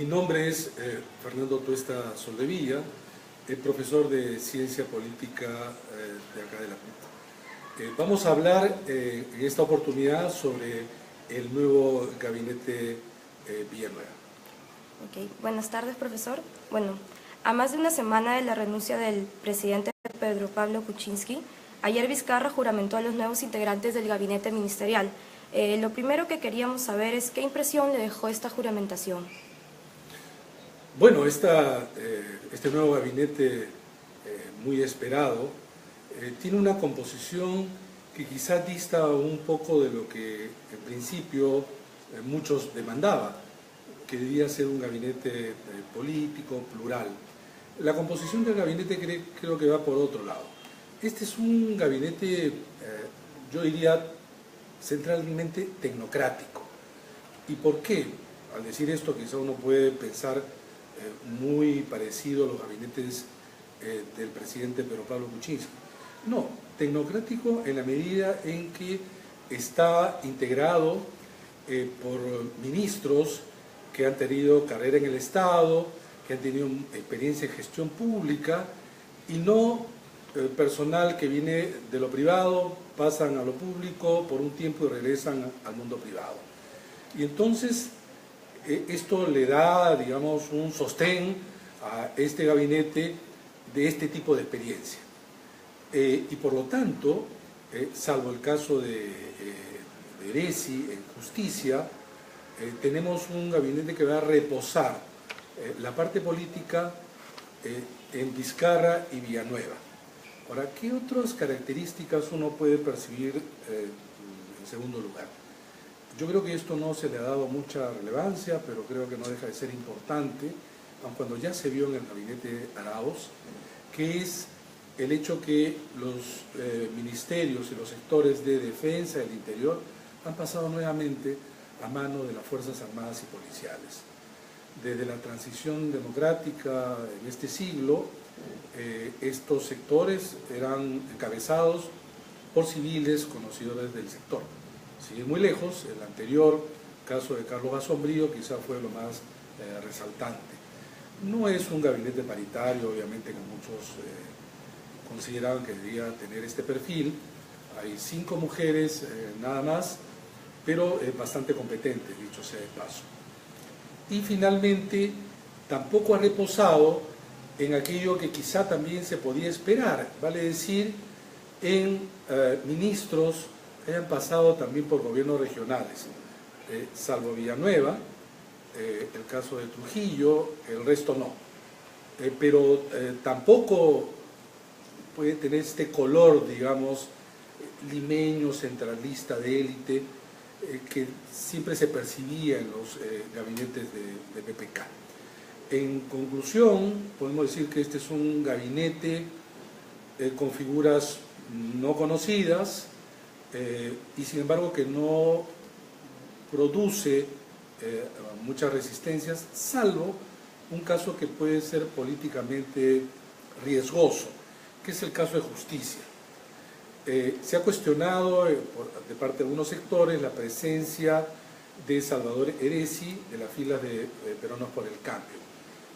Mi nombre es Fernando Tuesta Soldevilla, profesor de Ciencia Política de acá de la PUC. Vamos a hablar en esta oportunidad sobre el nuevo gabinete Villanueva. Buenas tardes, profesor. Bueno, a más de una semana de la renuncia del presidente Pedro Pablo Kuczynski, ayer Vizcarra juramentó a los nuevos integrantes del gabinete ministerial. Lo primero que queríamos saber es qué impresión le dejó esta juramentación. Bueno, este nuevo gabinete muy esperado tiene una composición que quizá dista un poco de lo que en principio muchos demandaban, que debía ser un gabinete político, plural. La composición del gabinete creo que va por otro lado. Este es un gabinete, yo diría, centralmente tecnocrático. ¿Y por qué? Al decir esto, quizá uno puede pensar muy parecido a los gabinetes del presidente Pedro Pablo Kuczynski. No, tecnocrático en la medida en que está integrado por ministros que han tenido carrera en el Estado, que han tenido experiencia en gestión pública y no personal que viene de lo privado, pasan a lo público por un tiempo y regresan al mundo privado. Y entonces esto le da, digamos, un sostén a este gabinete de este tipo de experiencia. Y por lo tanto, salvo el caso de Eresi en justicia, tenemos un gabinete que va a reposar la parte política en Vizcarra y Villanueva. Ahora, ¿qué otras características uno puede percibir en segundo lugar? Yo creo que esto no se le ha dado mucha relevancia, pero creo que no deja de ser importante, aun cuando ya se vio en el gabinete Arauz, que es el hecho que los ministerios y los sectores de defensa del interior han pasado nuevamente a mano de las Fuerzas Armadas y Policiales. Desde la transición democrática en este siglo, estos sectores eran encabezados por civiles conocedores del sector. Sin ir muy lejos, el anterior caso de Carlos Basombrío quizá fue lo más resaltante. No es un gabinete paritario, obviamente, que muchos consideraban que debía tener este perfil. Hay 5 mujeres nada más, pero bastante competentes, dicho sea de paso. Y finalmente, tampoco ha reposado en aquello que quizá también se podía esperar, vale decir, en ministros que hayan pasado también por gobiernos regionales, salvo Villanueva, el caso de Trujillo, el resto no. Pero tampoco puede tener este color, digamos, limeño, centralista, de élite, que siempre se percibía en los gabinetes de PPK. En conclusión, podemos decir que este es un gabinete con figuras no conocidas, y sin embargo que no produce muchas resistencias, salvo un caso que puede ser políticamente riesgoso, que es el caso de justicia. Se ha cuestionado de parte de algunos sectores la presencia de Salvador Eresi de las filas de Peruanos por el Cambio,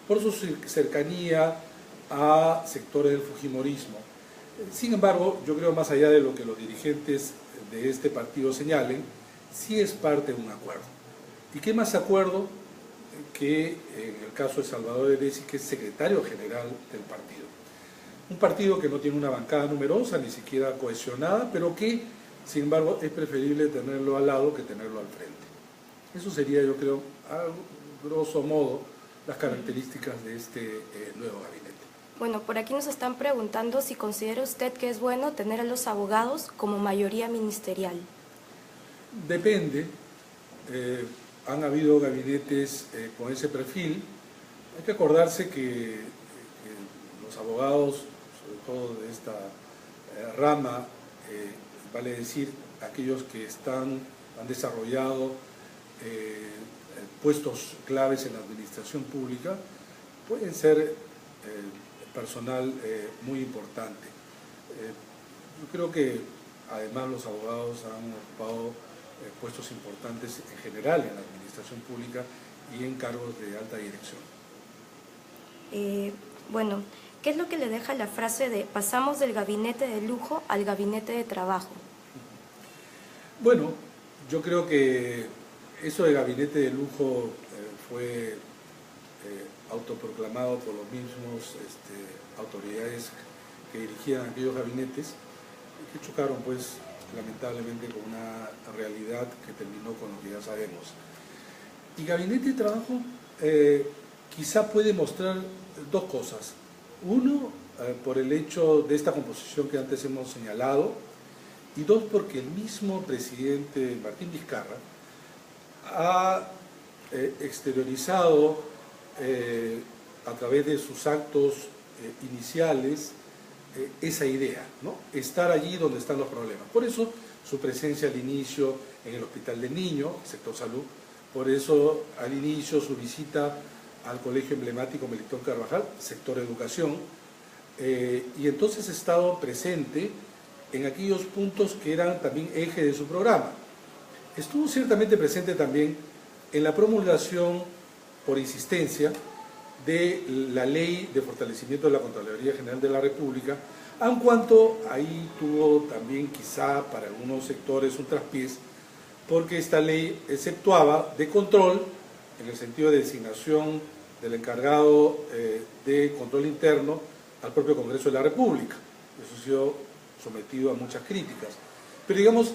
por su cercanía a sectores del fujimorismo. Sin embargo, yo creo, más allá de lo que los dirigentes de este partido señalen, sí es parte de un acuerdo. ¿Y qué más acuerdo que en el caso de Salvador Eresi, que es secretario general del partido? Un partido que no tiene una bancada numerosa, ni siquiera cohesionada, pero que, sin embargo, es preferible tenerlo al lado que tenerlo al frente. Eso sería, yo creo, a grosso modo, las características de este nuevo gabinete. Bueno, por aquí nos están preguntando si considera usted que es bueno tener a los abogados como mayoría ministerial. Depende. Han habido gabinetes con ese perfil. Hay que acordarse que los abogados, sobre todo de esta rama, vale decir, aquellos que han desarrollado puestos claves en la administración pública, pueden ser personal muy importante. Yo creo que además los abogados han ocupado puestos importantes en general en la administración pública y en cargos de alta dirección. Bueno, ¿qué es lo que le deja la frase de pasamos del gabinete de lujo al gabinete de trabajo? Bueno, yo creo que eso de gabinete de lujo fue autoproclamado por los mismos autoridades que dirigían aquellos gabinetes, que chocaron pues lamentablemente con una realidad que terminó con lo que ya sabemos. Y gabinete de trabajo quizá puede mostrar dos cosas. Uno, por el hecho de esta composición que antes hemos señalado, y dos, porque el mismo presidente Martín Vizcarra ha exteriorizado a través de sus actos iniciales esa idea, ¿no? Estar allí donde están los problemas. Por eso su presencia al inicio en el Hospital del Niño, sector salud, por eso al inicio su visita al colegio emblemático Melitón Carvajal, sector educación, y entonces ha estado presente en aquellos puntos que eran también eje de su programa. Estuvo ciertamente presente también en la promulgación por insistencia de la Ley de Fortalecimiento de la Contraloría General de la República, aun cuanto ahí tuvo también quizá para algunos sectores un traspiés, porque esta ley exceptuaba de control, en el sentido de designación del encargado de control interno al propio Congreso de la República. Eso ha sido sometido a muchas críticas. Pero digamos,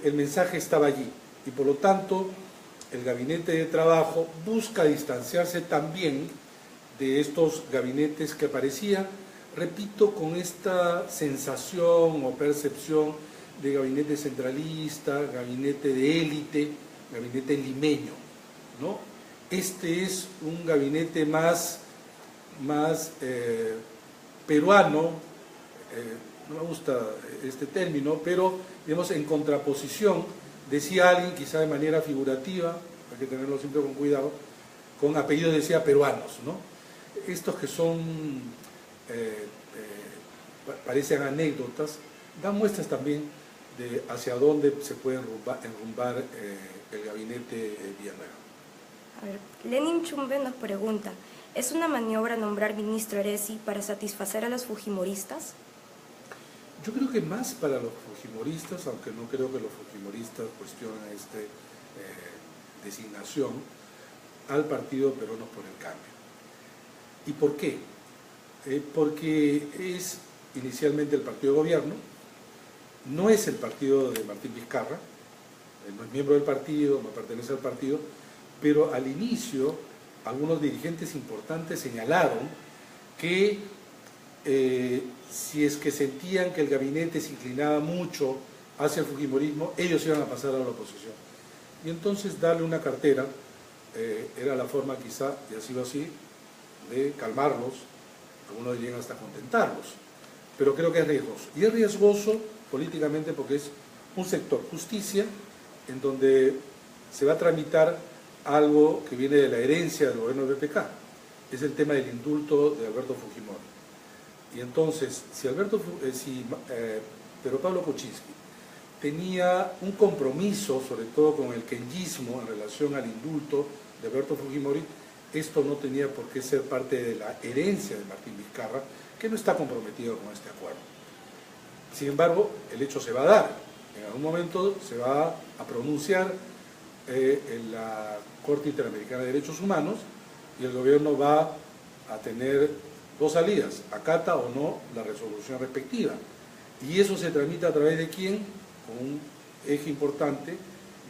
el mensaje estaba allí y por lo tanto el gabinete de trabajo busca distanciarse también de estos gabinetes que aparecían, repito, con esta sensación o percepción de gabinete centralista, gabinete de élite, gabinete limeño, ¿no? Este es un gabinete más peruano, no me gusta este término, pero digamos en contraposición, decía alguien, quizá de manera figurativa, hay que tenerlo siempre con cuidado, con apellidos decía peruanos, ¿no? Estos que son, parecen anécdotas, dan muestras también de hacia dónde se puede enrumbar el gabinete Villanueva. A ver, Lenin Chumbe nos pregunta, ¿es una maniobra nombrar ministro Eresi para satisfacer a los fujimoristas? Yo creo que más para los fujimoristas, aunque no creo que los fujimoristas cuestionen esta designación al Partido Peruanos por el Cambio. ¿Y por qué? Porque es inicialmente el partido de gobierno, no es el partido de Martín Vizcarra, no es miembro del partido, no pertenece al partido, pero al inicio algunos dirigentes importantes señalaron que si es que sentían que el gabinete se inclinaba mucho hacia el fujimorismo, ellos iban a pasar a la oposición. Y entonces darle una cartera era la forma quizá, y ha sido así, de calmarlos, algunos dirían hasta contentarlos, pero creo que es riesgoso. Y es riesgoso políticamente porque es un sector justicia en donde se va a tramitar algo que viene de la herencia del gobierno del BPK, es el tema del indulto de Alberto Fujimori. Y entonces, si Pedro Pablo Kuczynski tenía un compromiso, sobre todo con el kenyismo en relación al indulto de Alberto Fujimori, esto no tenía por qué ser parte de la herencia de Martín Vizcarra, que no está comprometido con este acuerdo. Sin embargo, el hecho se va a dar. En algún momento se va a pronunciar en la Corte Interamericana de Derechos Humanos y el gobierno va a tener dos salidas, acata o no la resolución respectiva. Y eso se tramita a través de quién, con un eje importante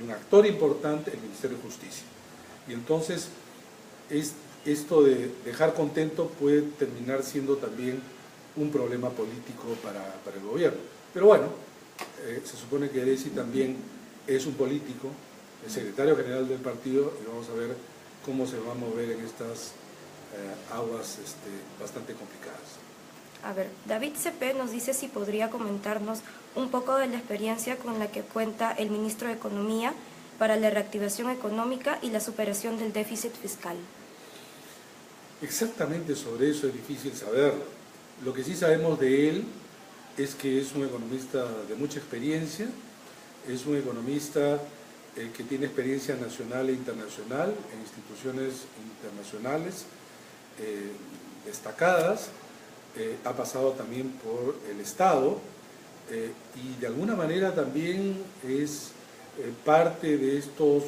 y un actor importante, el Ministerio de Justicia. Y entonces esto de dejar contento puede terminar siendo también un problema político para el gobierno. Pero bueno, se supone que Eresi también es un político, el secretario general del partido, y vamos a ver cómo se va a mover en estas aguas bastante complicadas. A ver, David CP nos dice si podría comentarnos un poco de la experiencia con la que cuenta el ministro de Economía para la reactivación económica y la superación del déficit fiscal. Exactamente sobre eso es difícil saberlo. Lo que sí sabemos de él es que es un economista de mucha experiencia, es un economista que tiene experiencia nacional e internacional en instituciones internacionales destacadas, ha pasado también por el Estado y de alguna manera también es parte de estos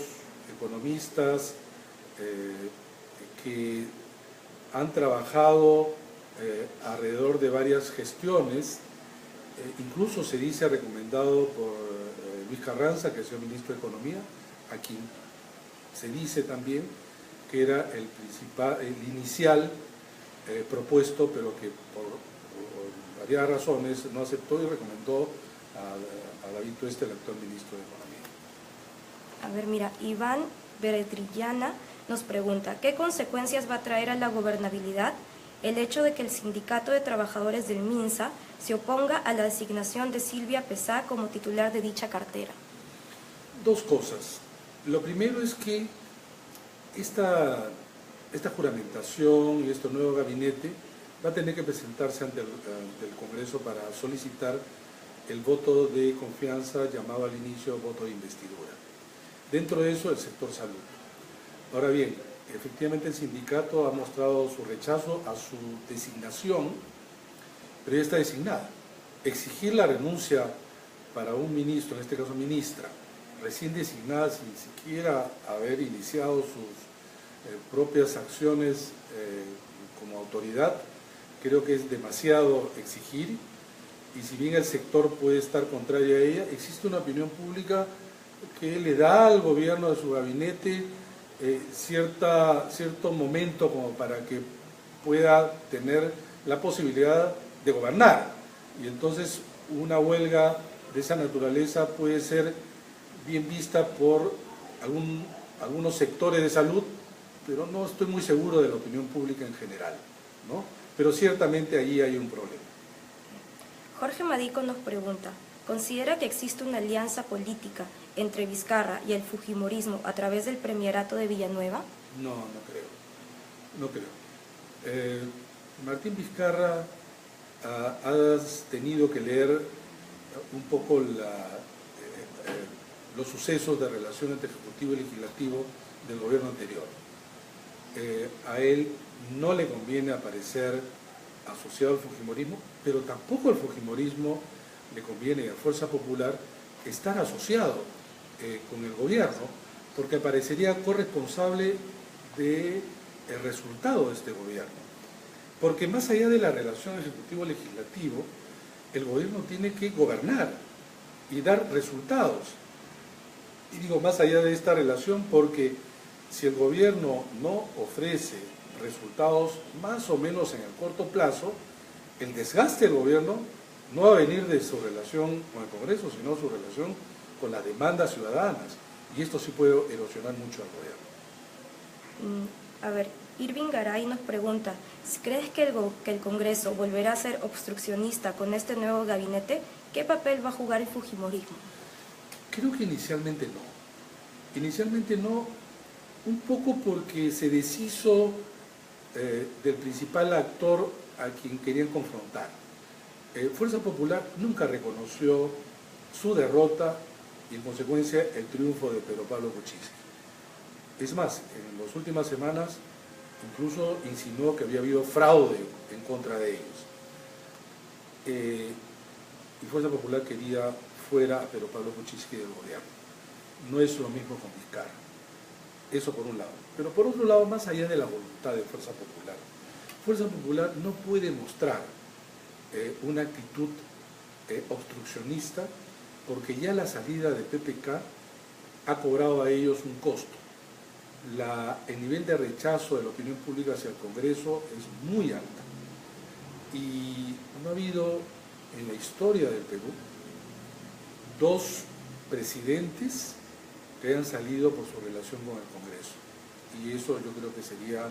economistas que han trabajado alrededor de varias gestiones, incluso se dice recomendado por Luis Carranza, que es el ministro de Economía, a quien se dice también que era el inicial propuesto, pero que por varias razones no aceptó y recomendó a David Tueste, el actual ministro de Economía. A ver, mira, Iván Beretrillana nos pregunta, ¿qué consecuencias va a traer a la gobernabilidad el hecho de que el Sindicato de Trabajadores del MINSA se oponga a la designación de Silvia Pesá como titular de dicha cartera? Dos cosas. Lo primero es que esta juramentación y este nuevo gabinete va a tener que presentarse ante el Congreso para solicitar el voto de confianza llamado al inicio voto de investidura. Dentro de eso, el sector salud. Ahora bien, efectivamente el sindicato ha mostrado su rechazo a su designación, pero ya está designada. Exigir la renuncia para un ministro, en este caso ministra, recién designada sin siquiera haber iniciado sus propias acciones como autoridad, creo que es demasiado exigir, y si bien el sector puede estar contrario a ella, existe una opinión pública que le da al gobierno de su gabinete cierto momento como para que pueda tener la posibilidad de gobernar. Y entonces una huelga de esa naturaleza puede ser bien vista por algunos sectores de salud, pero no estoy muy seguro de la opinión pública en general, ¿no? Pero ciertamente allí hay un problema. Jorge Madico nos pregunta, ¿considera que existe una alianza política entre Vizcarra y el fujimorismo a través del premierato de Villanueva? No, no creo. Martín Vizcarra ha tenido que leer un poco los sucesos de relación entre Ejecutivo y Legislativo del gobierno anterior. A él no le conviene aparecer asociado al fujimorismo, pero tampoco al fujimorismo le conviene a Fuerza Popular estar asociado con el gobierno, porque parecería corresponsable del resultado de este gobierno. Porque más allá de la relación ejecutivo-legislativo, el gobierno tiene que gobernar y dar resultados. Y digo más allá de esta relación porque si el gobierno no ofrece resultados más o menos en el corto plazo, el desgaste del gobierno no va a venir de su relación con el Congreso, sino su relación con las demandas ciudadanas. Y esto sí puede erosionar mucho al gobierno. A ver, Irving Garay nos pregunta, ¿crees que el Congreso volverá a ser obstruccionista con este nuevo gabinete? ¿Qué papel va a jugar el fujimorismo? Creo que inicialmente no. Inicialmente no, un poco porque se deshizo del principal actor a quien querían confrontar. Fuerza Popular nunca reconoció su derrota y en consecuencia el triunfo de Pedro Pablo Kuczynski. Es más, en las últimas semanas incluso insinuó que había habido fraude en contra de ellos. Y Fuerza Popular quería fuera a Pedro Pablo Kuczynski del gobierno. No es lo mismo con Vizcarra. Eso por un lado. Pero por otro lado, más allá de la voluntad de Fuerza Popular no puede mostrar una actitud obstruccionista porque ya la salida de PPK ha cobrado a ellos un costo. El nivel de rechazo de la opinión pública hacia el Congreso es muy alto. Y no ha habido en la historia del Perú dos presidentes que hayan salido por su relación con el Congreso. Y eso yo creo que sería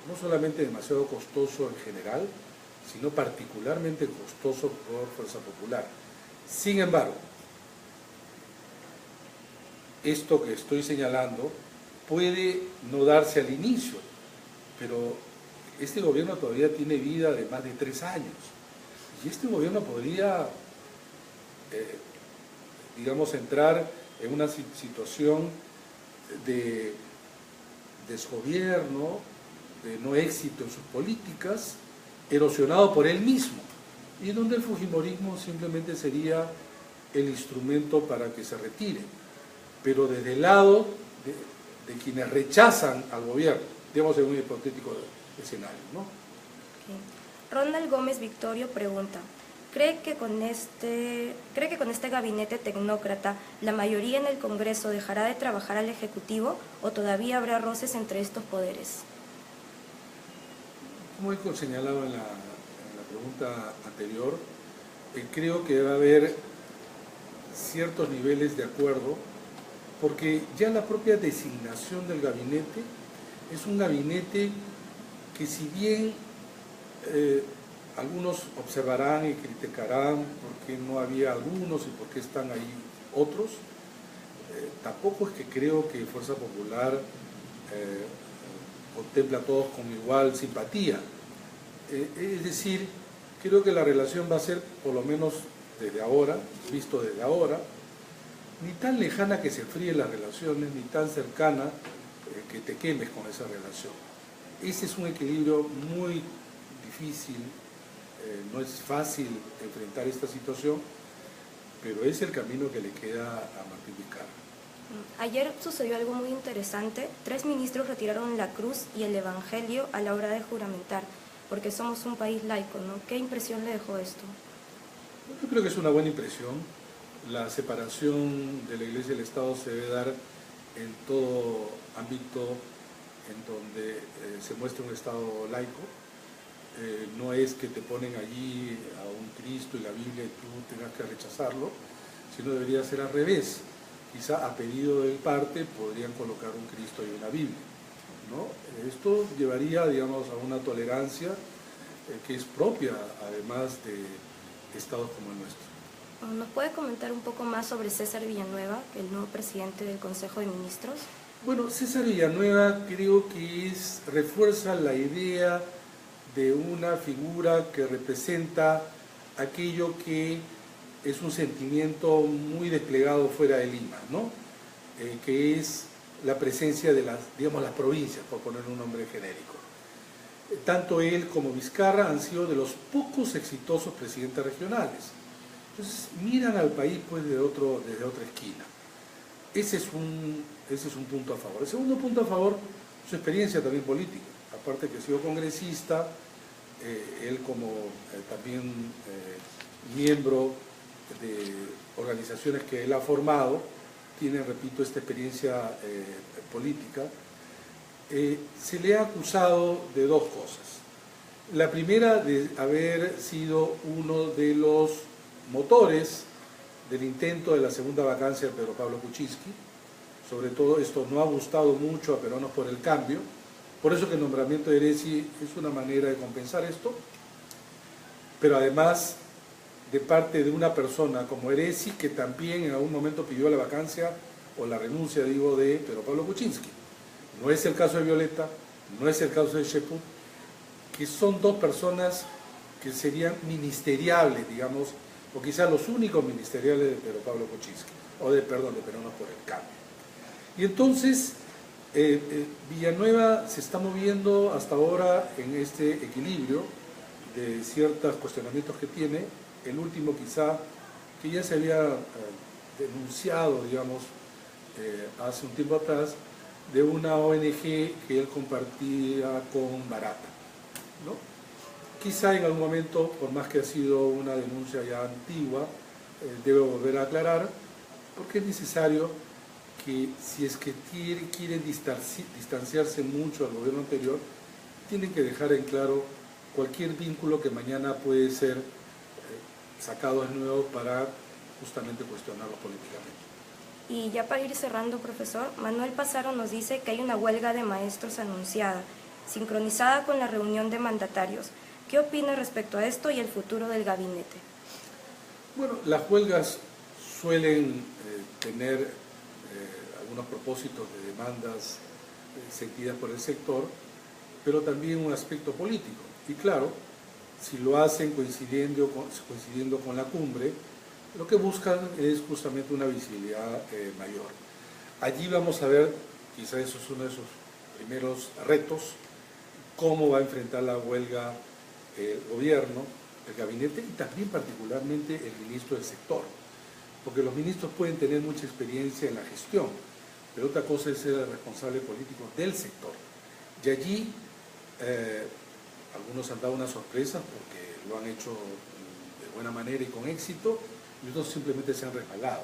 no solamente demasiado costoso en general, sino particularmente costoso por Fuerza Popular. Sin embargo, esto que estoy señalando puede no darse al inicio, pero este gobierno todavía tiene vida de más de 3 años. Y este gobierno podría, digamos, entrar en una situación de desgobierno, de no éxito en sus políticas, erosionado por él mismo, y donde el fujimorismo simplemente sería el instrumento para que se retire, pero desde el lado de quienes rechazan al gobierno, digamos en un hipotético escenario, ¿no? Okay. Ronald Gómez Victorio pregunta, ¿cree que con este gabinete tecnócrata la mayoría en el Congreso dejará de trabajar al Ejecutivo o todavía habrá roces entre estos poderes? Como he señalado en la pregunta anterior, creo que va a haber ciertos niveles de acuerdo, porque ya la propia designación del gabinete es un gabinete que, si bien algunos observarán y criticarán por qué no había algunos y por qué están ahí otros, tampoco es que creo que Fuerza Popular contempla a todos con igual simpatía. Es decir, creo que la relación va a ser, por lo menos desde ahora, visto desde ahora, ni tan lejana que se fríen las relaciones, ni tan cercana que te quemes con esa relación. Ese es un equilibrio muy difícil, no es fácil enfrentar esta situación, pero es el camino que le queda a Martín Vizcarra. Ayer sucedió algo muy interesante. 3 ministros retiraron la cruz y el evangelio a la hora de juramentar, porque somos un país laico, ¿no? ¿Qué impresión le dejó esto? Yo creo que es una buena impresión. La separación de la Iglesia y el Estado se debe dar en todo ámbito en donde se muestre un Estado laico. No es que te ponen allí a un Cristo y la Biblia y tú tengas que rechazarlo, sino debería ser al revés. Quizá a pedido del parte podrían colocar un Cristo y una Biblia, ¿no? Esto llevaría, digamos, a una tolerancia que es propia, además de estados como el nuestro. ¿Nos puede comentar un poco más sobre César Villanueva, el nuevo presidente del Consejo de Ministros? Bueno, César Villanueva creo que refuerza la idea de una figura que representa aquello que es un sentimiento muy desplegado fuera de Lima, ¿no? Que es la presencia de las provincias, por poner un nombre genérico. Tanto él como Vizcarra han sido de los pocos exitosos presidentes regionales. Entonces miran al país pues desde otra esquina. Ese es un punto a favor. El segundo punto a favor, su experiencia también política. Aparte que ha sido congresista, él como también miembro de organizaciones que él ha formado, tiene, repito, esta experiencia política. Se le ha acusado de dos cosas. La primera, de haber sido uno de los motores del intento de la segunda vacancia de Pedro Pablo Kuczynski. Sobre todo esto no ha gustado mucho a Peruanos por el Cambio, por eso que el nombramiento de Heresi es una manera de compensar esto, pero además de parte de una persona como Heresi, que también en algún momento pidió la vacancia o la renuncia, digo, de Pedro Pablo Kuczynski. No es el caso de Violeta, no es el caso de Cheput, que son dos personas que serían ministeriables, digamos, o quizás los únicos ministeriales de Pedro Pablo Kuczynski, o de Peruanos por el Cambio. Y entonces, Villanueva se está moviendo hasta ahora en este equilibrio de ciertos cuestionamientos que tiene. El último quizá, que ya se había denunciado, digamos, hace un tiempo atrás, de una ONG que él compartía con Barata, ¿no? Quizá en algún momento, por más que ha sido una denuncia ya antigua, debe volver a aclarar, porque es necesario que, si es que quieren distanciarse mucho al gobierno anterior, tienen que dejar en claro cualquier vínculo que mañana puede ser sacado de nuevo para justamente cuestionarlo políticamente. Y ya para ir cerrando, profesor, Manuel Pazaro nos dice que hay una huelga de maestros anunciada, sincronizada con la reunión de mandatarios. ¿Qué opina respecto a esto y el futuro del gabinete? Bueno, las huelgas suelen tener algunos propósitos de demandas sentidas por el sector, pero también un aspecto político. Y claro, si lo hacen coincidiendo con la cumbre, lo que buscan es justamente una visibilidad mayor. Allí vamos a ver, quizá eso es uno de esos primeros retos, cómo va a enfrentar la huelga el gobierno, el gabinete y también particularmente el ministro del sector, porque los ministros pueden tener mucha experiencia en la gestión, pero otra cosa es ser el responsable político del sector. Y allí algunos han dado una sorpresa porque lo han hecho de buena manera y con éxito, y otros simplemente se han resbalado.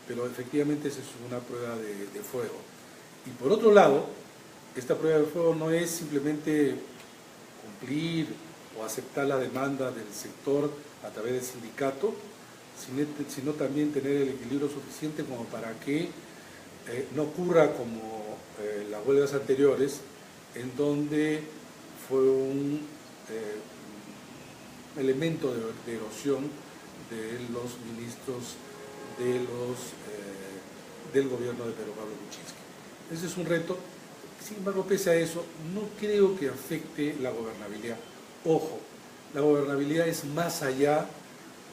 Pero efectivamente esa es una prueba de fuego. Y por otro lado, esta prueba de fuego no es simplemente cumplir o aceptar la demanda del sector a través del sindicato, sino también tener el equilibrio suficiente como para que no ocurra como las huelgas anteriores, en donde fue un elemento de erosión de los ministros del gobierno de Pedro Pablo Kuczynski. Ese es un reto. Sin embargo, pese a eso, no creo que afecte la gobernabilidad. Ojo, la gobernabilidad es más allá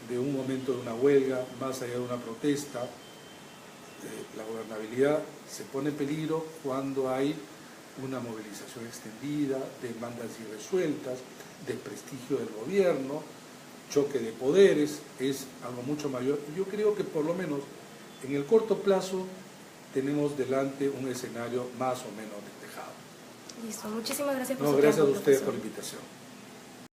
de un momento de una huelga, más allá de una protesta. La gobernabilidad se pone en peligro cuando hay una movilización extendida, demandas irresueltas, desprestigio del gobierno, choque de poderes, es algo mucho mayor. Yo creo que por lo menos en el corto plazo tenemos delante un escenario más o menos despejado. Listo, muchísimas gracias por No, su gracias a tiempo, ustedes profesor. por la invitación.